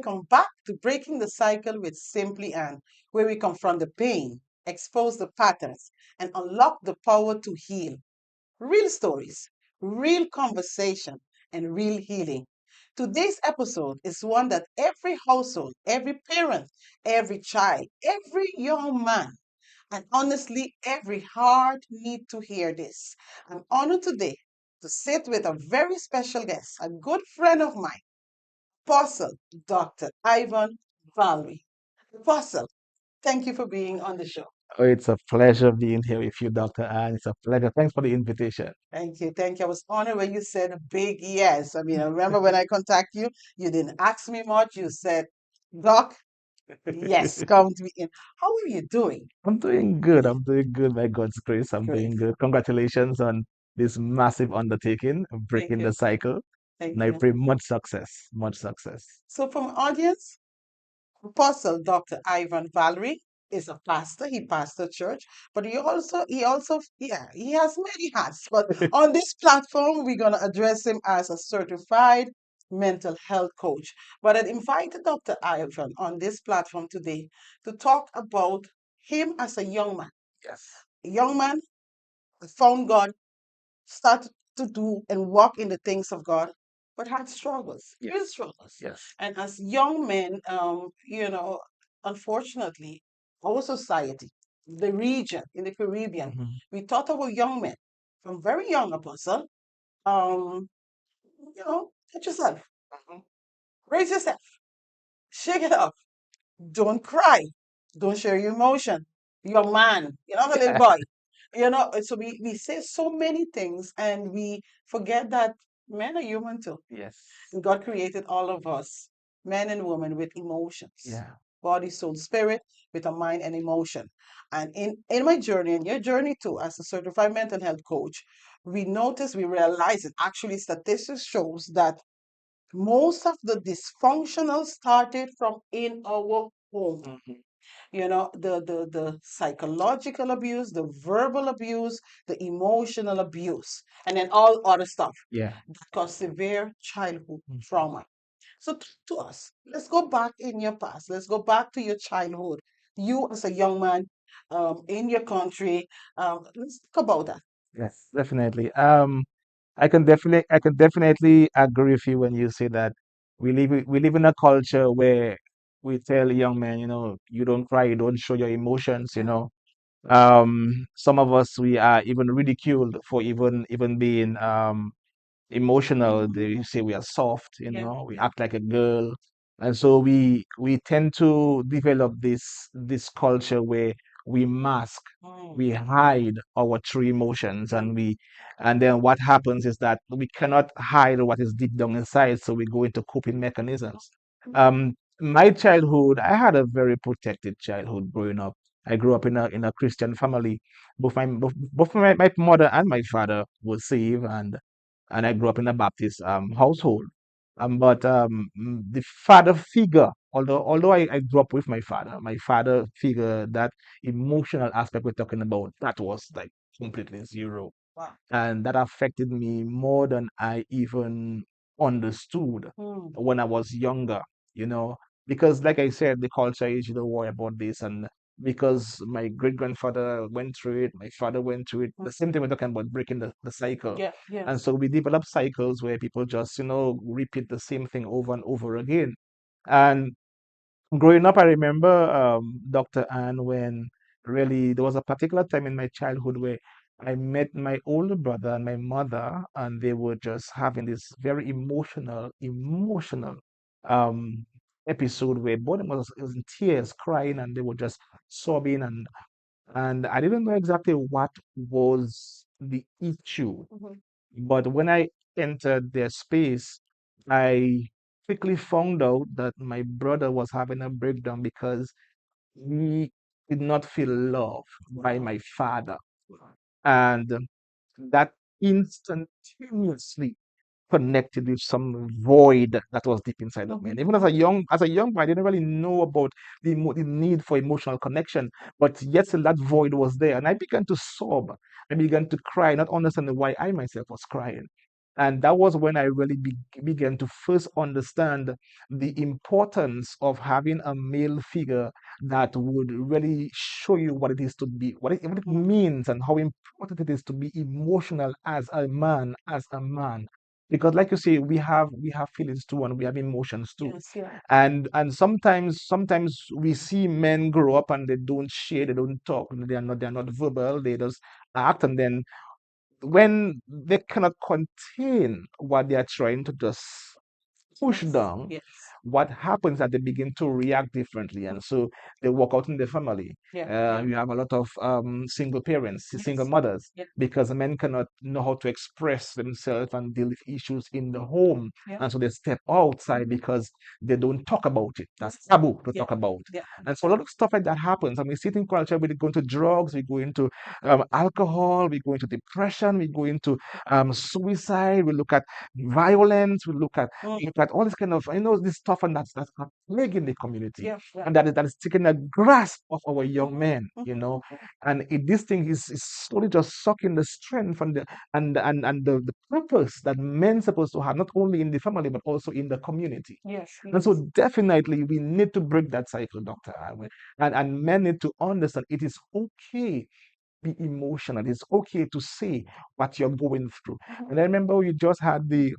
welcome back to Breaking the Cycle with Simply Ann, where we confront the pain, expose the patterns, and unlock the power to heal. Real stories, real conversation, and real healing. Today's episode is one that every household, every parent, every child, every young man, and honestly, every heart need to hear this. I'm honored today to sit with a very special guest, a good friend of mine, Apostle Dr. Ivon Valerie. Apostle, thank you for being on the show. Oh, it's a pleasure being here with you, Dr. Ann. It's a pleasure. Thanks for the invitation. Thank you. Thank you. I was honored when you said a big yes. I mean, I remember when I contacted you, you didn't ask me much. You said, Doc, yes, come to me in. How are you doing? I'm doing good. I'm doing good by God's grace. I'm Great. doing good. Congratulations on this massive undertaking, Thank breaking you. the cycle. And Thank I you. pray much success, much success. So, from audience, Apostle Dr. Ivan Valerie is a pastor. He pastors church, but he has many hats. But on this platform, we're gonna address him as a certified mental health coach. But I invited Dr. Ivan on this platform today to talk about him as a young man. Yes. A young man who found God, started to do and walk in the things of God, but had struggles, real Yes. struggles. Yes. And as young men, unfortunately, our society, the region in the Caribbean, Mhm. we taught our young men from very young, Apostle, um, get yourself, Mhm. raise yourself, shake it up, don't cry, don't share your emotion. You're a man, you're not a little Yeah. boy. So we say so many things and we forget that men are human too. Yes. And God created all of us, men and women, with emotions, Yeah. body, soul, spirit, with a mind and emotion. And in my journey, and your journey too, as a certified mental health coach, we realize it actually statistics shows that most of the dysfunctional started from in our home. Mhm. The psychological abuse, the verbal abuse, the emotional abuse, and then all other stuff Yeah. that cause severe childhood Mhm. trauma. So talk to us. Let's go back in your past. Let's go back to your childhood. You as a young man, in your country. Let's talk about that. Yes, definitely. I can definitely agree with you when you say that we live in a culture where we tell young men, you don't cry, you don't show your emotions. Some of us we are even ridiculed for even being emotional. They say we are soft, Yeah. we act like a girl. And so we tend to develop this culture where we mask, Mm. we hide our true emotions, Yeah. and then what happens is that we cannot hide what is deep down inside, so we go into coping mechanisms. My childhood, I had a very protected childhood growing up. I grew up in a Christian family. Both my mother and my father were saved, and I grew up in a Baptist household. But the father figure, although I grew up with my father figure, that emotional aspect we're talking about, that was like completely zero, Wow. and that affected me more than I even understood Mm. when I was younger, you know, because like I said, the culture is you don't worry about this, and because my great grandfather went through it, my father went through it, Mm. the same thing we're talking about breaking the cycle. Yeah. And Yes. so we develop cycles where people just, repeat the same thing over and over again. And growing up, I remember, Dr. Ann, when really there was a particular time in my childhood where I met my older brother and my mother, and they were just having this very emotional um, episode where both of them was in tears, crying, and they were just sobbing, and I didn't know exactly what was the issue. Mhm. But when I entered their space, I quickly found out that my brother was having a breakdown because he did not feel loved by Wow. my father. And that instantaneously connected with some void that was deep inside of me. Mhm. And even as a young boy, I didn't really know about the need for emotional connection, but yet still that void was there. And I began to sob. I began to cry, not understanding why I myself was crying. And that was when I really began to first understand the importance of having a male figure that would really show you what it is to be, what it Mm. means, and how important it is to be emotional as a man, as a man. Because, like you say, we have feelings too, and we have emotions too. Yes, yeah. And sometimes we see men grow up and they don't share, they don't talk, they're not verbal, they just act, and then when they cannot contain what they are trying to just push Yes, down, yes. what happens is that they begin to react differently, and so they work out in the family. Yeah, yeah. You have a lot of single parents, single Yes. mothers, Yeah, because men cannot know how to express themselves and deal with issues in the home, yeah. and so they step outside because they don't talk about it. That's Yes. taboo to Yeah, talk about. yeah. And so a lot of stuff like that happens. I mean, sitting culture, we go into drugs, we go into alcohol, we go into depression, we go into suicide, we look at violence, Mm. look at all this kind of, this stuff, and that's plaguing the community, Yeah, yeah. and that is taking a grasp of our young Mhm, men, mhm. and this thing is slowly just sucking the strength and the purpose that men supposed to have, not only in the family but also in the community. Yes, And so yes. definitely we need to break that cycle, Doctor. And men need to understand it is okay be emotional. It's okay to say what you're going through. Mhm, And I remember we just had the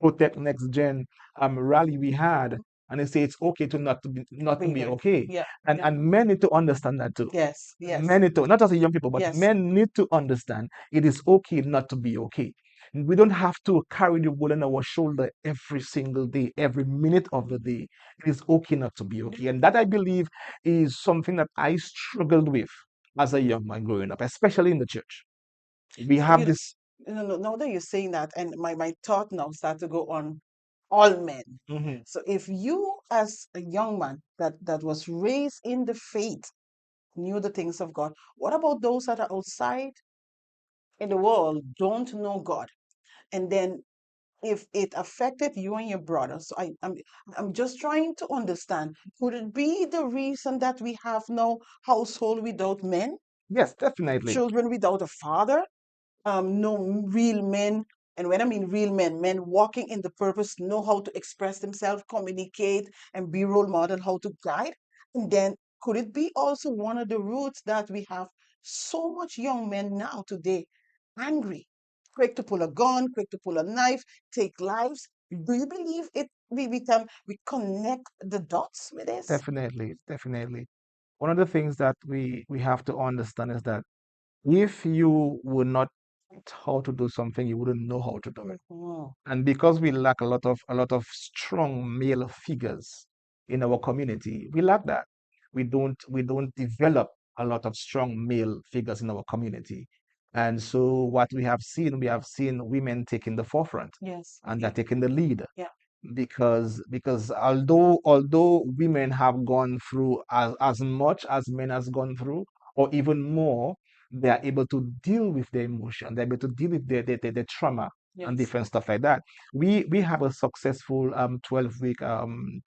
Protect Next Gen rally we had, mhm. and they say it's okay to not to be Really. okay. Yeah, And yeah. and men need to understand that too. Yes, yes, Men need to, not just the young people, but yes. men need to understand it is okay not to be okay. We don't have to carry the wool on our shoulder every single day, every minute of the day. It is okay not to be okay. And that, I believe, is something that I struggled with as a young man growing up, especially in the church. We So have you this. no, no, now that you're saying that, and my thought now start to go on all men. Mhm. So if you, as a young man that was raised in the faith, knew the things of God, what about those that are outside in the world, don't know God? And then if it affected you and your brother, so I'm just trying to understand, could it be the reason that we have no household without men, Yes, definitely. children without a father, no real men? And when I mean real men, men walking in the purpose, know how to express themselves, communicate, and be role model, how to guide? And then could it be also one of the roots that we have so much young men now today angry, quick to pull a gun, quick to pull a knife, take lives? Do you believe it? We connect the dots with this? Definitely, definitely. One of the things that we have to understand is that if you were not taught how to do something, you wouldn't know how to do it. Mhm. And because we lack a lot of strong male figures in our community, we lack that. We don't develop a lot of strong male figures in our community. And so what we have seen women taking the forefront, Yes. and they're Yeah. taking the lead, Yeah. because although women have gone through as much as men has gone through, or even more, they are able to deal with their emotion, they're able to deal with their trauma and Yes. different stuff like that. We have a successful 12-week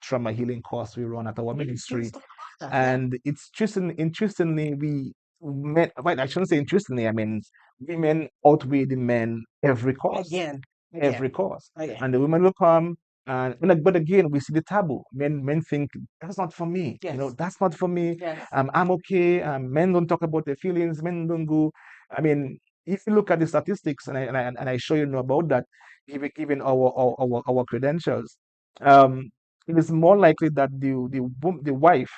trauma healing course we run at our Yes. Let's ministry, talk about that. Yeah. and it's interestingly, we men, well, I shouldn't say interestingly, I mean, women outweigh the men Again. every Again. course. Again. And the women will come, but again, we see the taboo. Men think that's not for me. Yes. That's not for me. Yes. I'm okay. Men don't talk about their feelings. Men don't go. I mean, if you look at the statistics, and I show you know about that, given our credentials, um, it is more likely that the wife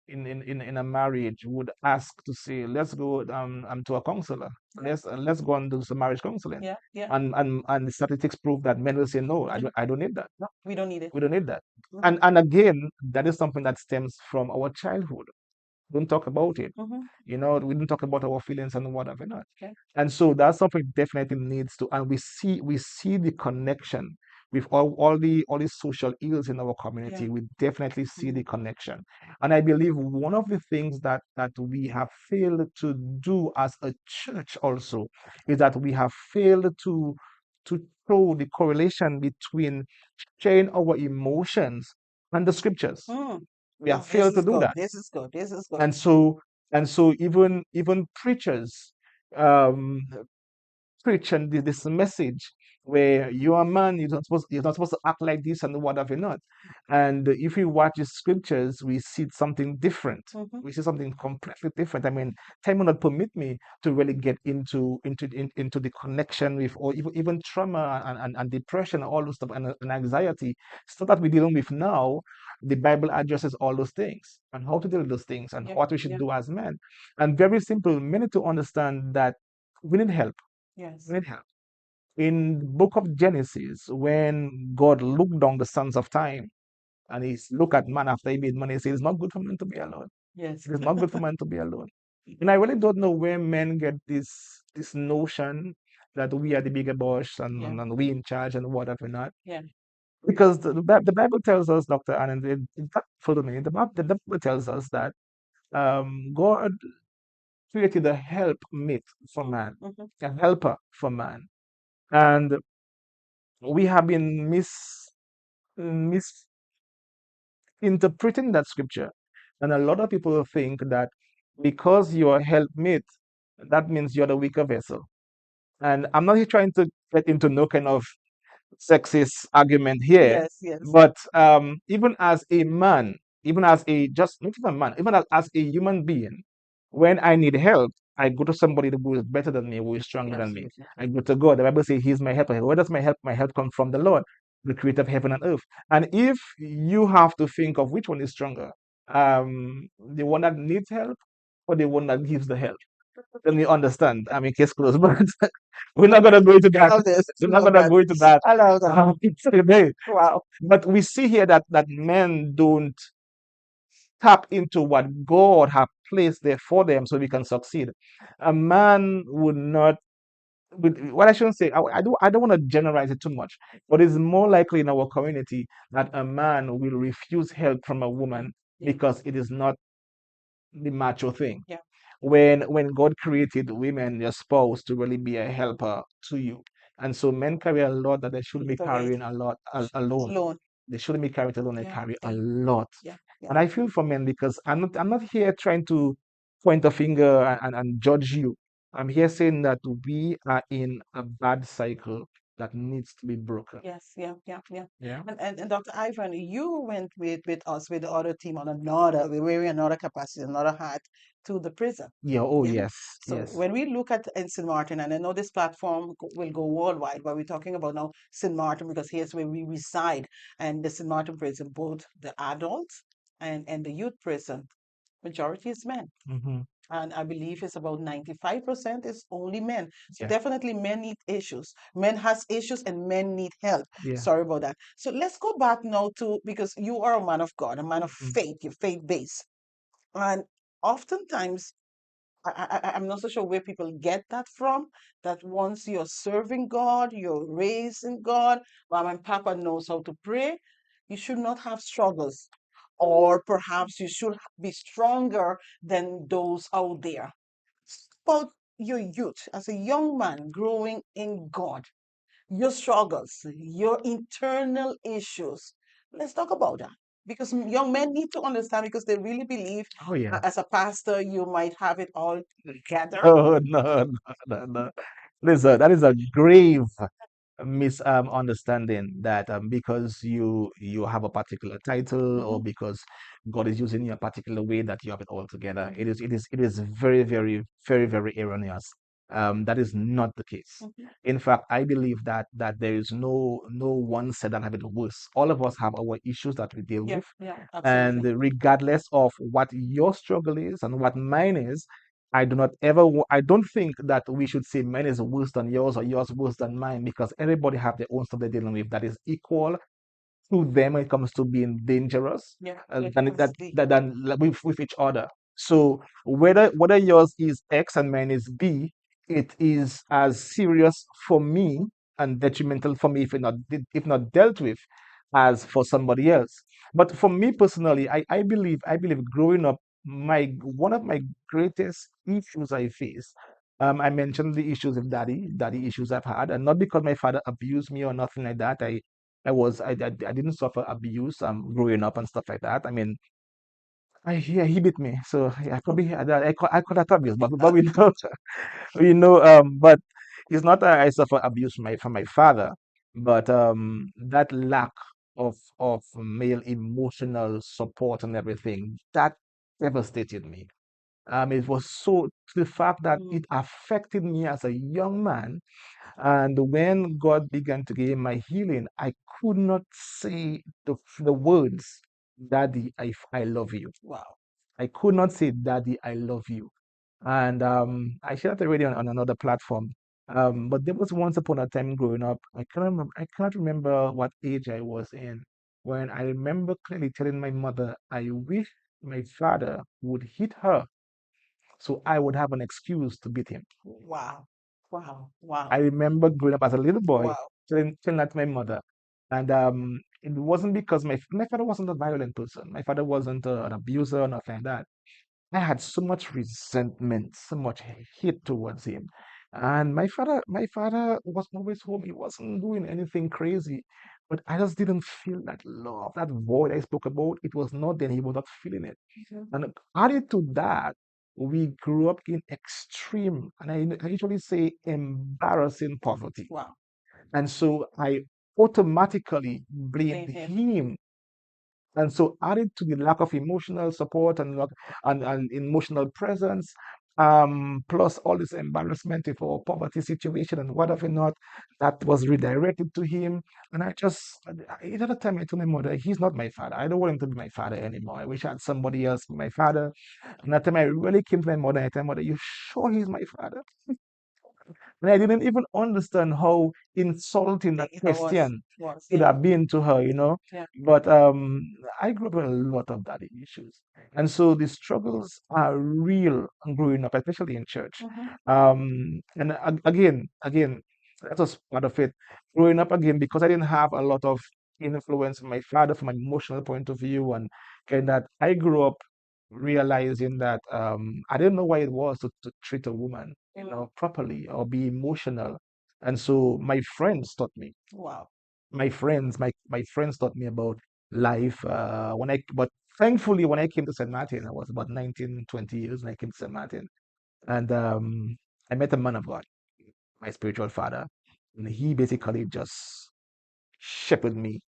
in a marriage would ask to say, let's go to a counselor. Yeah. Let's go and do some marriage counseling. Yeah. Yeah. And the statistics prove that men will say, no, I No, don't need that. no, we don't need it. We don't need that. Mhm. And again, that is something that stems from our childhood. Don't talk about it. Mhm. We don't talk about our feelings and whatever not. Okay. And so that's something definitely needs to, and we see the connection with all the social ills in our Yeah. community. We definitely see the Mhm. connection. And I believe one of the things that we have failed to do as a church also is that we have failed to show the correlation between sharing our emotions and the scriptures. Mm. We have This failed to is do good. that. This is good. This is good. And so even preachers um preach and this message, where you're a man, you're not supposed to act like this and whatever not. And if we watch the scriptures, we see something different. Mhm. We see something completely different. I mean, time will not permit me to really get into the connection with, or even trauma and depression, all those stuff, and anxiety, stuff that we're dealing with now. The Bible addresses all those things and how to deal with those things and Yeah. what we should Yeah. do as men. And very simple, many to understand that we need help. We Yes. need help. In book of Genesis, when God looked down the sons of time and he looked at man after he made man, he said, it's not good for man to be alone. Yes. It is not good for man to be alone. And I really don't know where men get this notion that we are the bigger boss Yeah. and we in charge and whatever not. Yeah. Because the Bible tells us, Dr. Anand, in fact, follow me, the Bible tells us that God created a helpmate for man, Mhm. a helper for man. And we have been misinterpreting that scripture. And a lot of people think that because you're a helpmate, that means you're the weaker vessel. And I'm not here trying to get into no kind of sexist argument here, Yes. Yes. but even as a man, even as a just not even a man, even as a human being, when I need help, I go to somebody who is better than me, who is stronger than me. Absolutely. I go to God. The Bible says He's my helper. Where does my help? My help come from the Lord, the creator of heaven and earth. And if you have to think of which one is stronger, the one that needs help or the one that gives the help, then you understand. I mean, case closed. But we're not gonna go into I that. love this. We're not Love gonna that. go into that. I love that. Today. Wow. But we see here that men don't tap into what God have placed there for them so we can succeed. A man would not what I shouldn't say, I don't want to generalize it too much, but it's more likely in our community that a man will refuse help from a Yeah. woman Yeah. because it is not the macho thing. Yeah. When God created women, you're supposed to really be a helper to you. And so men carry a lot that they shouldn't be The weight carrying a lot alone. alone. They shouldn't be carried alone. They Yeah. carry a Yeah. lot. Yeah. Yeah. And I feel for men because I'm not here trying to point a finger and judge you. I'm here saying that we are in a bad cycle that needs to be broken. Yes, yeah, yeah, yeah. Yeah. And Dr. Ivan, you went with us with the other team on another, we're wearing another capacity, another hat to the prison. Yeah. Oh Yeah. yes. So Yes. when we look at in St. Martin, and I know this platform will go worldwide, but we're talking about now St. Martin because here's where we reside, and the St. Martin prison, both the adults and the youth prison, majority is men. Hmm. And I believe it's about 95% is only men. So Yeah. definitely men need issues. Men has issues and men need help. Yeah. Sorry about that. So let's go back now to, because you are a man of God, a man of Mhm. faith, you're faith based. And oftentimes I'm not so sure where people get that from, that once you're serving God, you're raised in God, Mom and Papa knows how to pray, you should not have struggles. Or perhaps you should be stronger than those out there. About your youth as a young man growing in God, your struggles, your internal issues. Let's talk about that. Because young men need to understand, because they really believe Oh yeah. as a pastor, you might have it all together. Oh no, no, no, no. Listen, that is a grave misunderstanding that because you have a particular title or Hmm. because God is using you a particular way that you have it all together. Hmm. It is very, very, very, very erroneous. That is not the case. Hmm. In fact, I believe that there is no one said that have it worse. All of us have our issues that we deal Yeah, with, yeah, and absolutely. regardless of what your struggle is and what mine is, I don't think that we should say mine is worse than yours or yours worse than mine, because everybody have their own stuff they're dealing with that is equal to them when it comes to being dangerous Yeah, it than has to be. with each other. So whether yours is X and mine is B, it is as serious for me and detrimental for me if not dealt with as for somebody else. But for me personally, I believe growing up, my one of my greatest issues I face. I mentioned the issues of daddy issues I've had, and not because my father abused me or nothing like that. I didn't suffer abuse growing up and stuff like that. I mean, yeah, he beat me, so I probably I call that abuse, but we know we know. But It's not that I suffer abuse from my father, but that lack of male emotional support and everything that devastated me. It was so to the fact that Mm. it affected me as a young man. And when God began to give my healing, I could not say the words, Daddy, I love you. Wow. I could not say, Daddy, I love you. And I shared it already on another platform. But there was once upon a time growing up, I cannot remember what age I was in, when I remember clearly telling my mother, I wish my father would hit her so I would have an excuse to beat him. Wow. Wow. I Wow. remember growing up as a little boy Wow. telling that to my mother. And it wasn't because my father wasn't a violent person. My father wasn't an abuser or nothing like that. I had so much resentment, so much hate towards him. And my father was always home. He wasn't doing anything crazy, but I just didn't feel that love, that void I spoke about. It was not there. He was not feeling it. Mhm. And added to that, we grew up in extreme, and I usually say embarrassing poverty. Wow. And so I automatically blamed Blame him. him, and so added to the lack of emotional support and emotional presence, plus all this embarrassment for poverty situation and whatever not, that was redirected to him. And I just, another time I told my mother, he's not my father. I don't want him to be my father anymore. I wish I had somebody else be my father. And that time I really came to my mother and I told my mother, you sure he's my father? And I didn't even understand how insulting that It was. question Was. could Yeah. have been to her, you know. Yeah. But I grew up with a lot of daddy issues. And so the struggles are real growing up, especially in church. Mhm. And again, that was part of it. Growing up again, because I didn't have a lot of influence from my father from an emotional point of view, and that I grew up realizing that I didn't know why it was to treat a woman, properly or be emotional. And so my friends taught me. Wow. My friends taught me about life. But thankfully, when I came to St. Martin, I was about 19, 20 years when I came to St. Martin. And I met a man of God, my spiritual father. And he basically just shepherded me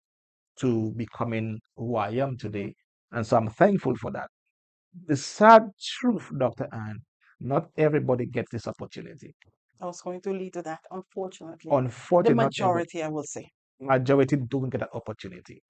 to becoming who I am today. And so I'm thankful for that. The sad truth, Dr. Anne, not everybody gets this opportunity. I was going to lead to that, unfortunately. The Unfortunately, not every majority, I will say. majority don't get that opportunity.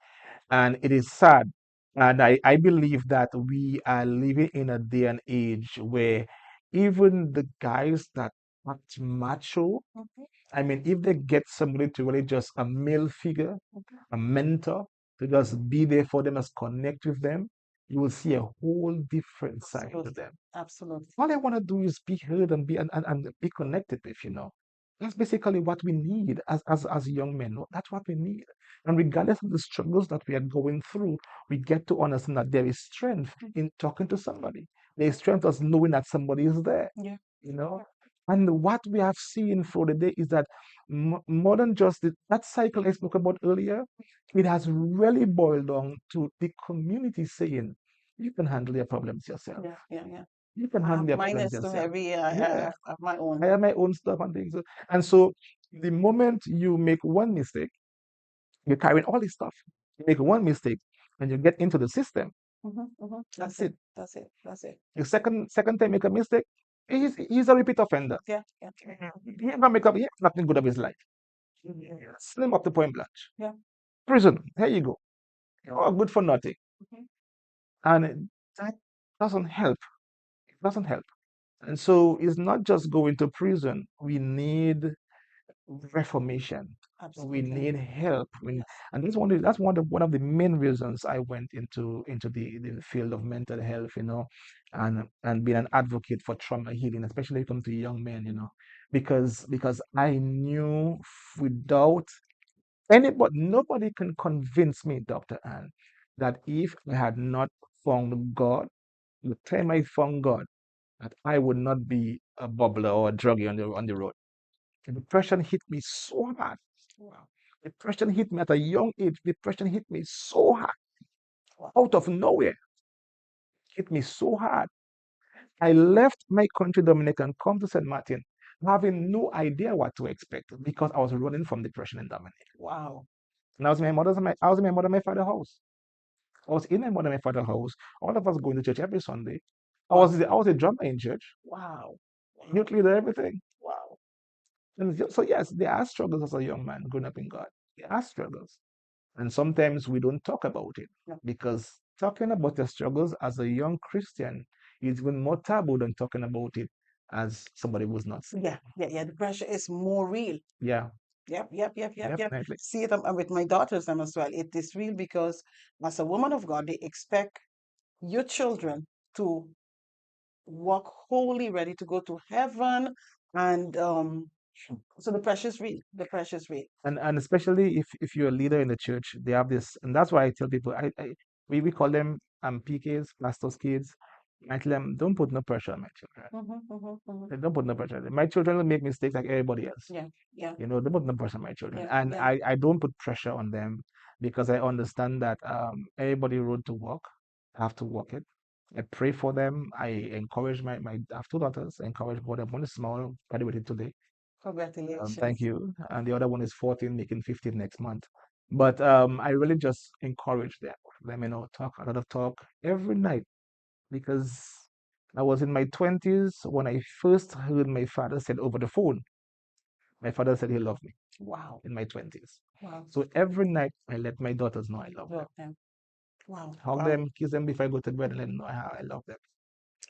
And it is sad. And I believe that we are living in a day and age where even the guys that act macho, Mhm. I mean, if they get somebody to really just a male figure, Mhm. a mentor, to just be there for them, as connect with them, you will see a whole different side to Absolutely. them. Absolutely. All I want to do is be heard and and be connected with. That's basically what we need as young men. That's what we need. And regardless of the struggles that we are going through, we get to understand that there is strength in talking to somebody. There is strength us knowing that somebody is there, Yeah. you know. And what we have seen for the day is that more than just that cycle I spoke about earlier, it has really boiled down to the community saying, you can handle your problems yourself. Yeah. Yeah. Yeah. You can handle your Mine problems is too yourself. heavy. Yeah, I have my own. I have my own stuff and things. And so the moment you make one mistake, you're carrying all this stuff. You make one mistake and you get into the system. That's That's it. it. That's it. That's it. The second time make a mistake, he's a repeat offender. Yeah. Yeah. He ain't gonna make up he has nothing good of his life. Slim up to point blank. Yeah. Prison. Here you go. Oh, good for nothing. Mhm. And that doesn't help. It doesn't help. And so it's not just going to prison. We need reformation. We Absolutely. need help. Yes. And that's one of the main reasons I went into the field of mental health, and being an advocate for trauma healing, especially when it comes to young men, because I knew without anybody, nobody can convince me, Dr. Ann, that if I had not found God, the time I found God, that I would not be a bubbler or a druggie on the road. Depression hit me so hard. Wow. Depression hit me at a young age. Depression hit me so hard, Wow. out of nowhere. Hit me so hard. I left my country, Dominican, come to St. Martin. having no idea what to expect because I was running from depression and domination. Wow. And I was in my mother and my father's house. I was in my mother and my father's house. All of us going to church every Sunday. Wow. I was a drummer in church, Wow. Wow. youth leader, everything. Wow. And so yes, there are struggles as a young man growing up in God. There are struggles. And sometimes we don't talk about it No. because talking about the struggles as a young Christian is even more taboo than talking about it as somebody who's not saved. Yeah. Yeah. Yeah. The pressure is more real. Yeah, Yep. Yep. Yep. Yep. Yep. definitely. See it with my daughters them as well. It is real because as a woman of God, they expect your children to walk holy, ready to go to heaven, and so the pressure is real. The pressure is real. And especially if you're a leader in the church, they have this, and that's why I tell people, we call them PKs, pastors' kids. I tell them, don't put no pressure on my children. Don't put no pressure. My children will make mistakes like everybody else. Yeah. Yeah. Don't put no pressure on my children. Yeah. And Yeah. I don't put pressure on them because I understand that everybody road to walk, have to walk it. I pray for them. I encourage I have two daughters. I encourage both of them. One is small, graduated today. Thank Congratulations. you. And the other one is 14, making 15 next month. But I really just encourage them. Let me know, talk, a lot of talk every night because I was in my 20s when I first heard my father said over the phone, my father said he loved me Wow. in my 20s. Wow. So every night I let my daughters know I love them. Love them. Wow. Hug Wow. them, kiss them before I go to bed and let them know how I love them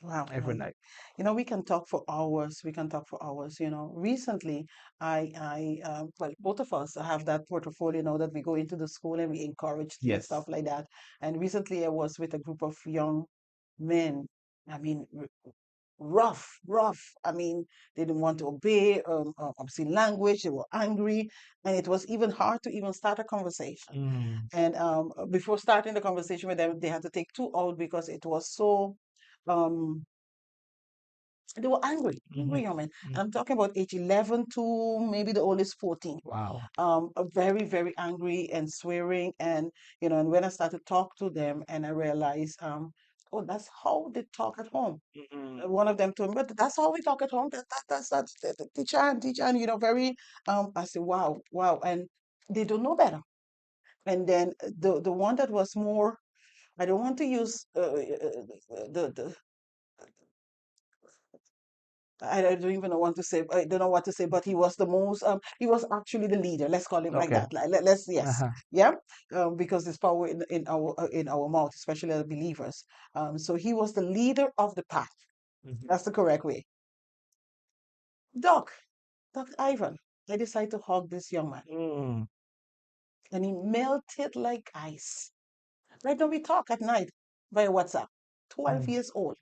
Wow, every wow. night. We can talk for hours. We can talk for hours. Recently, well, both of us have that portfolio now that we go into the school and we encourage and stuff Yes. like that. And recently, I was with a group of young men. I mean, rough, rough. I mean, they didn't want to obey obscene language. They were angry, and it was even hard to even start a conversation. Mm, And before starting the conversation with them, they had to take two out because it was so. Um, they were angry, hmm angry young men. hmm I'm talking about age 11 to maybe the oldest 14. Wow. Very, very angry and swearing. And when I started to talk to them and I realized, oh, that's how they talk at home. One of them told me, but that's how we talk at home. That's teacher and, very, I said, wow, wow. And they don't know better. And then the one that was more, I don't want to use the I don't even know what to say. I don't know what to say, but he was the most. He was actually the leader. Let's call him like Okay. that. Let's yes, Uh-huh. yeah, because there's power in our mouth, especially as believers. So he was the leader of the pack. hmm That's the correct way. Doc Ivan. I decided to hug this young man, Mm, and he melted like ice. Right now we talk at night via WhatsApp. 12 years old.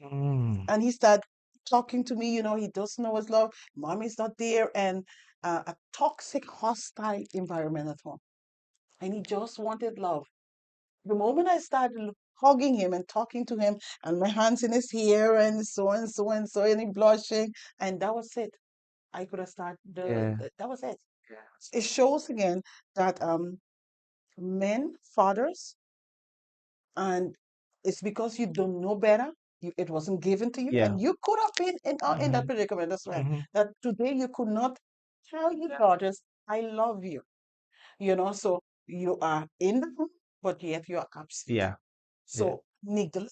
mm, And he started talking to me. He doesn't know his love. Mommy's not there, and a toxic, hostile environment at home. And he just wanted love. The moment I started hugging him and talking to him, and my hands in his hair, and so and so and so, and he blushing, and that was it. I could have started yeah. that was it. It shows again that men, fathers, and it's because you don't know better. It wasn't given to you, Yeah. and you could have been in that hmm predicament as well. hmm That today you could not tell your daughters, "I love you." So you are in the home, but yet you are absent. Yeah. Yeah. So neglect,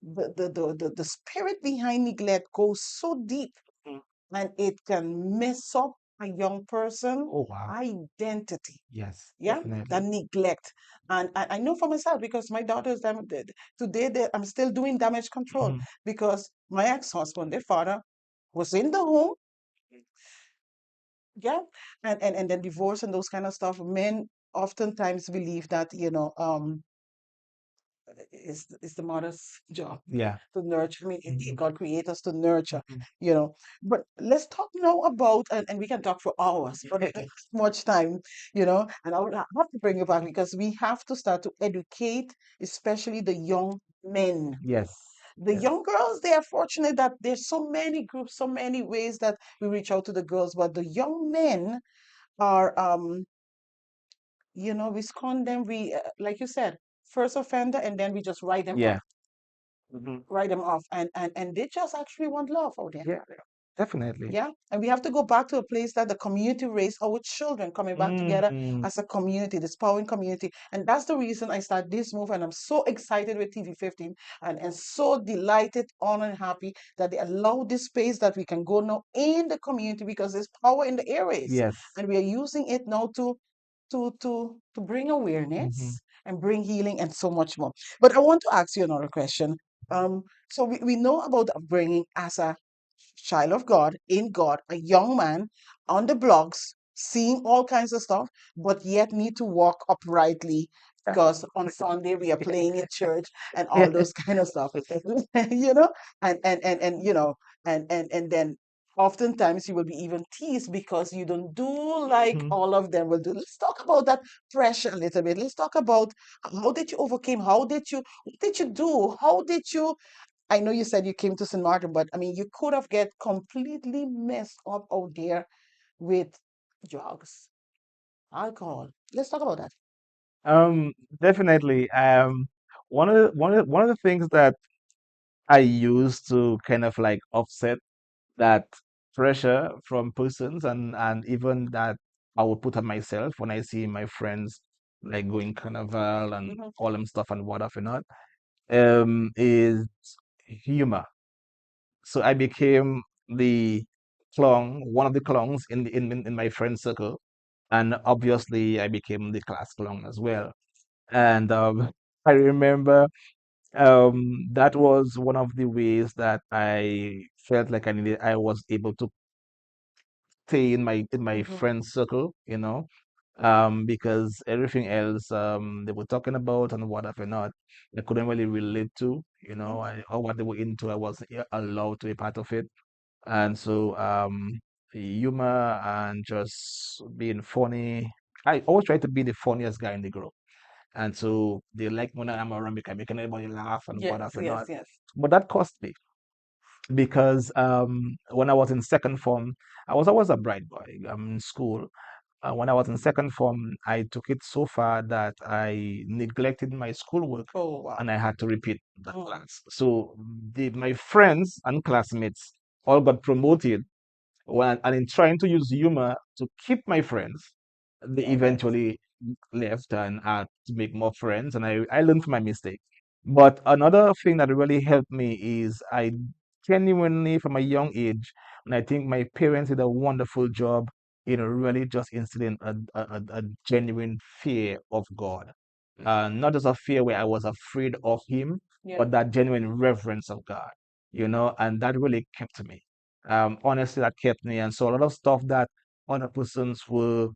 the spirit behind neglect goes so deep, Mm. and it can mess up a young person Oh, wow. identity. Yes, Yeah, that definitely. neglect. And I know for myself because my daughters, today I'm still doing damage control hmm because my ex-husband, their father, was in the home, yeah, and then divorce and those kind of stuff. Men oftentimes believe that, it's the mother's job Yeah. to nurture. I mean, hmm God created us to nurture, hmm you know. But let's talk now about, and we can talk for hours, but much time, and I would have to bring it back because we have to start to educate, especially the young men. Yes. The Yes. young girls, they are fortunate that there's so many groups, so many ways that we reach out to the girls, but the young men are, we scorn them. We, like you said, first offender, and then we just write them Yeah. off, hmm and they just actually want love out there. Yeah. Definitely. Yeah, and we have to go back to a place that the community raised our children, coming back together Hmm. as a community, this powering community. And that's the reason I started this move. And I'm so excited with TV 15 and so delighted, honored, and happy that they allow this space that we can go now in the community because there's power in the airways. Yes. And we are using it now to bring Hmm. awareness and bring healing and so much more. But I want to ask you another question. So we know about the upbringing as a child of God, in God, a young man on the blocks, seeing all kinds of stuff, but yet need to walk uprightly because on Sunday we are playing in church and all those kind of stuff. you know, and you know, and then oftentimes you will be even teased because you don't do like Mhm. all of them will do. Let's talk about that pressure a little bit. Let's talk about how did you overcome? What did you do? How did you I know you said you came to St. Martin, but I mean, you could have get completely messed up out there with drugs, alcohol. Let's talk about that. Um, Definitely. One of the things that I use to kind of like offset that pressure from persons, and even that I would put on myself when I see my friends like going carnival and Hmm. all them stuff and what have not, is humor. So I became the one of the clowns in my friend circle, and obviously I became the class clown as well. And I remember that was one of the ways that I felt like I was able to stay in my Hmm. friend circle, because everything else they were talking about and whatever not, I couldn't really relate to, Hmm. or what they were into. I wasn't allowed to be part of it. And so humor and just being funny. I always try to be the funniest guy in the group. And so they like when I'm around because I'm making everybody laugh and Yes, whatever yes, not. yes. But that cost me because when I was in second form, I was always a bright boy in school. When I was in second form, I took it so far that I neglected my schoolwork Oh, wow. and I had to repeat that Mm. class. So my friends and classmates all got promoted and in trying to use humor to keep my friends, they Yeah, yes. eventually left and had to make more friends, and I learned from my mistake. But another thing that really helped me is I genuinely, from a young age, and I think my parents did a wonderful job in really just instilling a genuine fear of God. Not just a fear where I was afraid of Him, Yeah. but that genuine reverence of God, and that really kept me. Honestly, that kept me. And so a lot of stuff that other persons were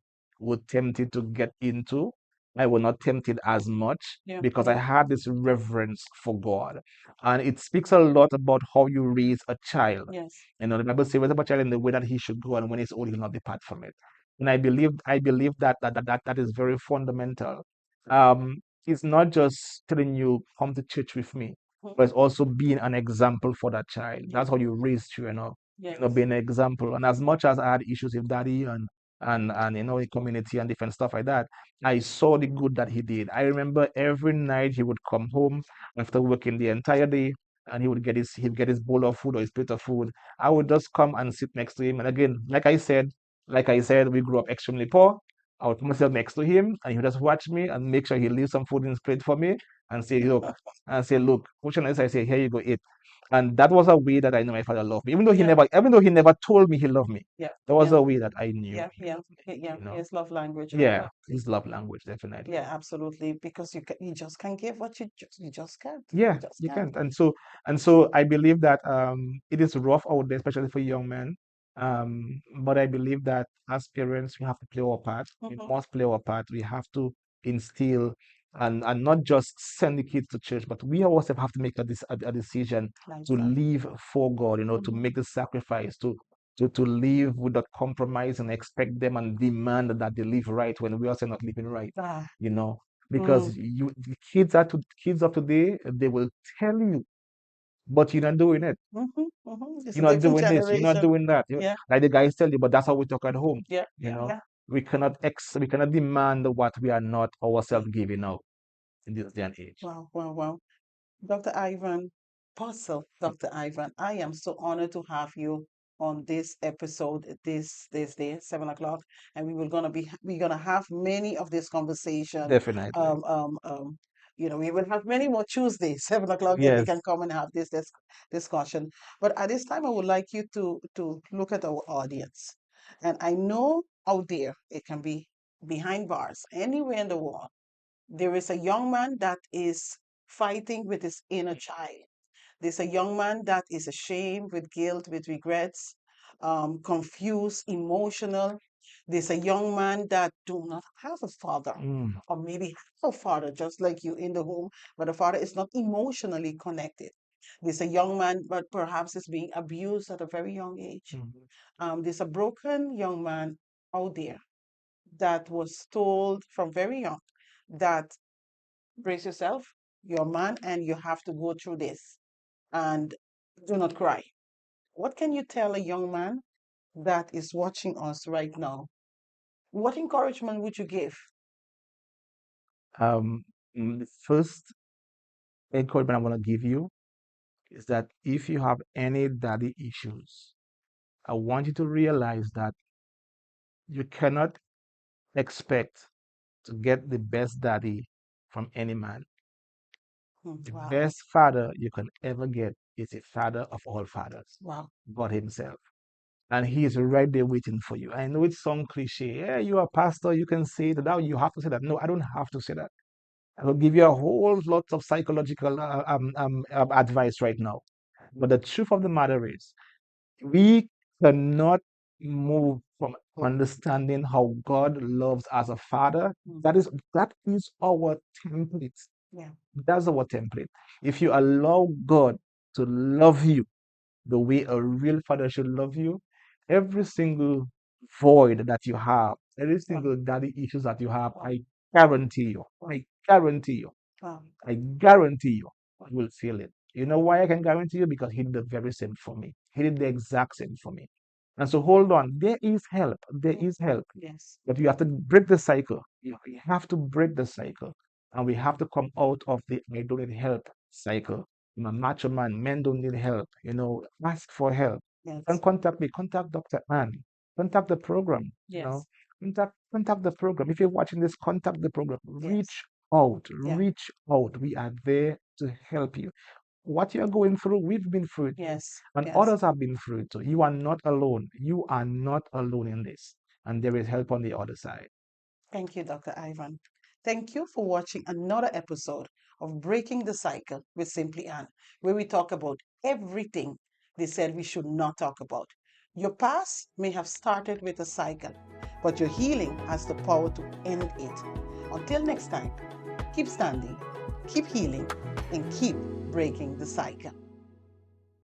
tempted to get into, I was not tempted as much Yeah, because I yeah. had this reverence for God. And it speaks a lot about how you raise a child. Yes. The Bible says, raise up a child in the way that he should go, and when he's old, he'll not depart from it. And I believe that is very fundamental. It's not just telling you, come to church with me, but it's Mhm. also being an example for that child. Yeah. That's how you raise children up, Yes. being an example. And as much as I had issues with daddy and the community and different stuff like that, I saw the good that he did. I remember every night he would come home after working the entire day, and he'd get his bowl of food or his plate of food. I would just come and sit next to him. And again, like I said, we grew up extremely poor. I would put myself next to him, and he would just watch me and make sure he leaves some food in his plate for me, and say, look, which one is? I say, here you go, eat. And that was a way that I know my father loved me, Yeah. even though he never told me he loved me. Yeah. That was Yeah. a way that I knew Yeah. he Yeah. loved me. Yeah. You know, His love language, right? yeah, his love language, definitely. Yeah, absolutely. Because you just can't give what you just can't. You Yeah, just you can't. can't. And so I believe that it is rough out there, especially for young men. But I believe that as parents, we have to play our part. We Hmm. must play our part. We have to instill and not just send the kids to church, but we ourselves have to make a decision to Lifestyle. live for God, to Hmm. make the sacrifice, to live without compromise and expect them and demand that they live right when we also not living right, Ah. you know because Mm. the kids of today, they will tell you, but you're not doing it. Hmm. Hmm. It's a You're not different doing this. You're not generation. doing that. Yeah. Like the guys tell you, but that's how we talk at home. Yeah. You know, Yeah. we cannot demand what we are not Yeah. ourselves giving out in this day and age. Wow. Wow. Wow. Dr. Ivan, Apostle Dr. Ivan, I am so honored to have you on this episode this day, 7 o'clock, and we're gonna have many of this conversation. Definitely. We will have many more Tuesdays, 7 o'clock, that we Yes. can come and have this discussion. But at this time, I would like you to look at our audience, and I know out there it can be behind bars, anywhere in the world. There is a young man that is fighting with his inner child. There's a young man that is ashamed, with guilt, with regrets, confused, emotional. There's a young man that do not have a father, Mm, or maybe have a father, just like you in the home, but the father is not emotionally connected. There's a young man, but perhaps is being abused at a very young age. mhm. There's a broken young man out there that was told from very young that brace yourself, you're a man, and you have to go through this, and do not cry. What can you tell a young man that is watching us right now? What encouragement would you give? Um, the first encouragement I want to give you is that if you have any daddy issues, I want you to realize that you cannot expect to get the best daddy from any man. The Wow, best father you can ever get is a father of all fathers, wow. God Himself. And He is right there waiting for you. I know it's some cliche. Yeah, you are a pastor, you can say that. Now you have to say that. No, I don't have to say that. I will give you a whole lot of psychological advice right now. But the truth of the matter is, we cannot move from understanding how God loves as a father. Mm. That is our template. Yeah, That's our template. If you allow God to love you the way a real father should love you, every single void that you have, every wow, single daddy issues that you have, wow, I guarantee you, wow, I guarantee you, wow, I guarantee you will feel it. You know why I can guarantee you? Because He did the very same for me. He did the exact same for me. And so hold on, there is help. There is help. yes, But you have to break the cycle. You have to break the cycle. And we have to come out of the I don't need help cycle. I'm a macho man. Men don't need help. Ask for help. You can yes, contact me. Contact Dr. Ann. Contact the program. yes, Contact the program. If you're watching this, contact the program. yes, Reach out. yeah, Reach out. We are there to help you. What you're going through, we've been through it too. yes, And yes. others have been through it too. You are not alone. You are not alone in this. And there is help on the other side. Thank you, Dr. Ivan. Thank you for watching another episode of Breaking the Cycle with Simply Ann, where we talk about everything they said we should not talk about. Your past may have started with a cycle, but your healing has the power to end it. Until next time, keep standing, keep healing, and keep breaking the cycle.